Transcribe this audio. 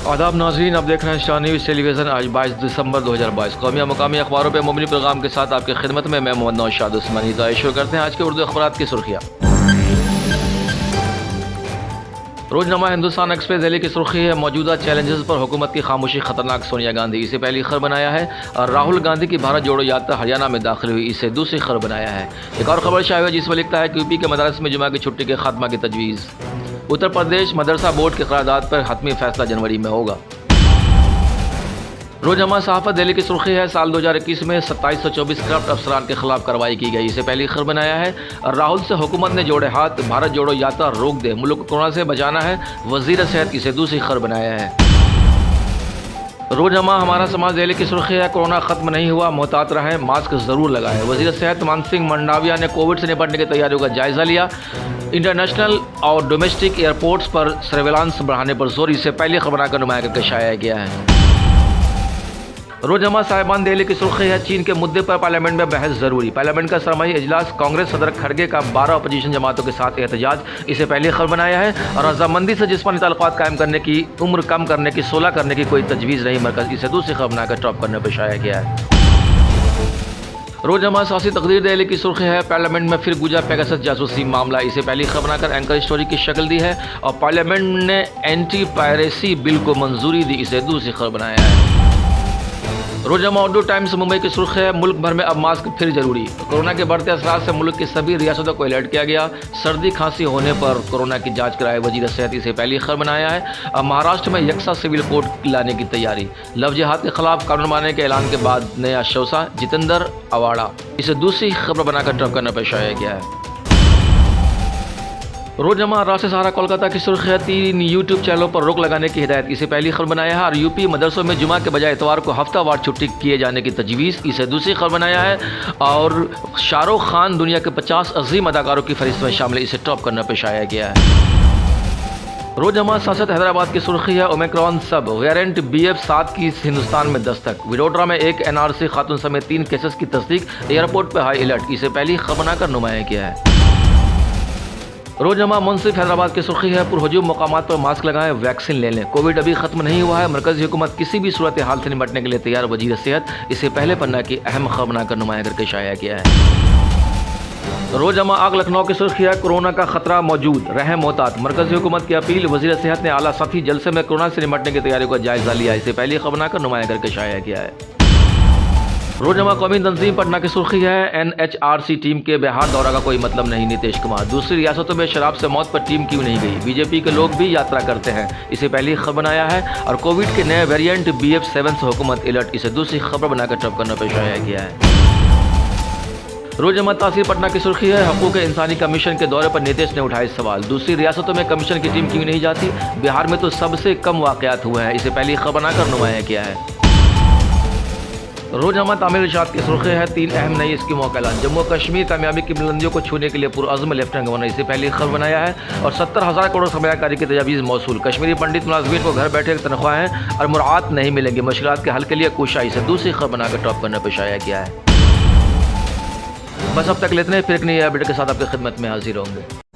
आदाब नाज़रीन, आप देख रहे हैं स्टार न्यूज़ टेलीविज़न। आज 22 दिसंबर 2022 कौमी और मुकामी अखबारों पर मुबनी प्रोग्राम के साथ आपकी खिदमत में मैं मोहम्मद नौशाद उस्मानी शुरू करते हैं आज के उर्दू अखबार की सुर्खियाँ। रोजनामा हिंदुस्तान एक्सप्रेस दिल्ली की सुर्खी है, मौजूदा चैलेंजेस पर हुकूमत की खामोशी खतरनाक, सोनिया गांधी। इसे पहली खबर बनाया है। और राहुल गांधी की भारत जोड़ो यात्रा हरियाणा में दाखिल हुई, इसे दूसरी खबर बनाया है। एक और खबर शाया है जिसमें लिखता है कि यूपी के मदरस में जुमा की छुट्टी के खात्मा की तजवीज़। उत्तर प्रदेश मदरसा बोर्ड के करारदाद पर हतमी फैसला जनवरी में होगा। रोजनामा सहाफ़त दिल्ली की सुर्खी है, साल 2021 में 2724 करप्ट अफसरान के खिलाफ कार्रवाई की गई, इसे पहली खबर बनाया है। राहुल से हुकूमत ने जोड़े हाथ, भारत जोड़ो यात्रा रोक दे, मुल्क को कोरोना से बचाना है, वजीर सेहत, इसे दूसरी खबर बनाया है। रोजनामा हमारा समाज दिल्ली की सुर्खी है, कोरोना खत्म नहीं हुआ, मोहतात रहें, मास्क जरूर लगाएं। वजीर सेहत मानसिंह मंडाविया ने कोविड से निपटने की तैयारियों का जायजा लिया। इंटरनेशनल और डोमेस्टिक एयरपोर्ट्स पर सर्वेलांस बढ़ाने पर जोर, इसे पहली खबर बनाकर नुमाया करके शाया गया है। रोजनामा साहिबान दिल्ली की सुर्खी है, चीन के मुद्दे पर पार्लियामेंट में बहस जरूरी, पार्लियामेंट का सरमाही इजलास, कांग्रेस सदर खड़गे का 12 अपोजिशन जमातों के साथ एहतजाज, इसे पहली खबर बनाया है। और रजामंदी से जिस्मानी ताल्लुकात कायम करने की उम्र कम करने की 16 करने की कोई तजवीज़ नहीं, मरकज, इसे दूसरी खबर बनाकर टॉप करने पर शाया गया है। रोजनामा सियासी तकदीर दिल्ली की सुर्खी है, पार्लियामेंट में फिर गुजा पेगासस जासूसी मामला, इसे पहली खबर बनाकर एंकर स्टोरी की शक्ल दी है। और पार्लियामेंट ने एंटी पायरेसी बिल को मंजूरी दी, इसे दूसरी खबर बनाया है। रोजनामा उर्दू टाइम्स मुंबई की सुर्खी है, मुल्क भर में अब मास्क फिर जरूरी, कोरोना के बढ़ते असरात से मुल्क की सभी रियासतों को अलर्ट किया गया, सर्दी खांसी होने पर कोरोना की जांच कराए वजीर सेहत, इसे पहली खबर बनाया है। अब महाराष्ट्र में यकसा सिविल कोड लाने की तैयारी, लव जिहाद के खिलाफ कानून बनाने के ऐलान के बाद नया शौसा, जितेंद्र अवाड़ा, इसे दूसरी खबर बनाकर टॉप करने पर शाया गया है। रोजनामा राष्ट्रीय सहारा कोलकाता की सुर्खी है, 3 यूट्यूब चैनलों पर रोक लगाने की हिदायत, इसे पहली खबर बनाया है। और यूपी मदरसों में जुमा के बजाय इतवार को हफ्तावार छुट्टी किए जाने की तजवीज़, इसे दूसरी खबर बनाया है। और शाहरुख खान दुनिया के 50 अजीम अदाकारों की फहरिस्त में शामिल, इसे टॉप करने पर शाया गया है। रोजनामा सियासत हैदराबाद की सुर्खी है, ओमिक्रॉन सब वेरिएंट BF7 की हिंदुस्तान में दस्तक, विडोडरा में एक NRC खातून समेत 3 केसेस की तस्दीक, एयरपोर्ट पर हाई अलर्ट, इसे पहली खबर बनाकर नुमाया किया है। रोजनामा मुंसिफ हैदराबाद की सुर्खी है, पुरहजूम मकामात पर मास्क लगाएं, वैक्सीन ले लें, कोविड अभी खत्म नहीं हुआ है, मरकजी हुकूमत किसी भी सूरत हाल से निपटने के लिए तैयार, वजीर सेहत, इसे पहले पन्ना की अहम खबर बनाकर नुमाया करके शाया किया है। रोजनामा आग लखनऊ की सुर्खी है, कोरोना का खतरा मौजूद, रहें मोहतात, मरकजी हुकूमत की अपील, वजीर सेहत ने आला सतही जलसे में कोरोना से निपटने की तैयारियों का जायजा लिया, इसे पहली खबर बनाकर नुमाया करके शाया किया है। रोजनामा कौमी तंजीम पटना की सुर्खी है, NHRC टीम के बिहार दौरा का कोई मतलब नहीं, नीतीश कुमार, दूसरी रियासतों में शराब से मौत पर टीम क्यों नहीं गई, बीजेपी के लोग भी यात्रा करते हैं, इसे पहली खबर बनाया है। और कोविड के नए वेरिएंट BF7 से हुकूमत अलर्ट, इसे दूसरी खबर बनाकर टॉप करने पर शाया किया है। रोजनामा तासीर पटना की सुर्खी है, हकूक़ इंसानी कमीशन के दौरे पर नीतीश ने उठाए सवाल, दूसरी रियासतों में कमीशन की टीम क्यों नहीं जाती, बिहार में तो सबसे कम वाक़यात हुए हैं, इसे पहली खबर बनाकर नुमाया किया है। रोजनामा तामिल इरशाद की सुर्खी है, 3 अहम नई स्कीमों का ऐलान, जम्मू कश्मीर कामयाबी की बुलंदियों को छूने के लिए पुरअज़्म लेफ्टिनेंट गवर्नर, इसे पहली खबर बनाया है। और 70,000 करोड़ सरमायाकारी की तजावीज़ मौसूल, कश्मीरी पंडित मुलाजमीन को घर बैठे तनख्वाहें और मुराआत नहीं मिलेंगी, मुश्किलात के हल के लिए कोशिश, इसे दूसरी खबर बनाकर टॉप करने पर शाया किया है। बस अब तक इतने, फिर एक नई अपडेट के साथ आपकी खिदमत में हाजिर होंगे।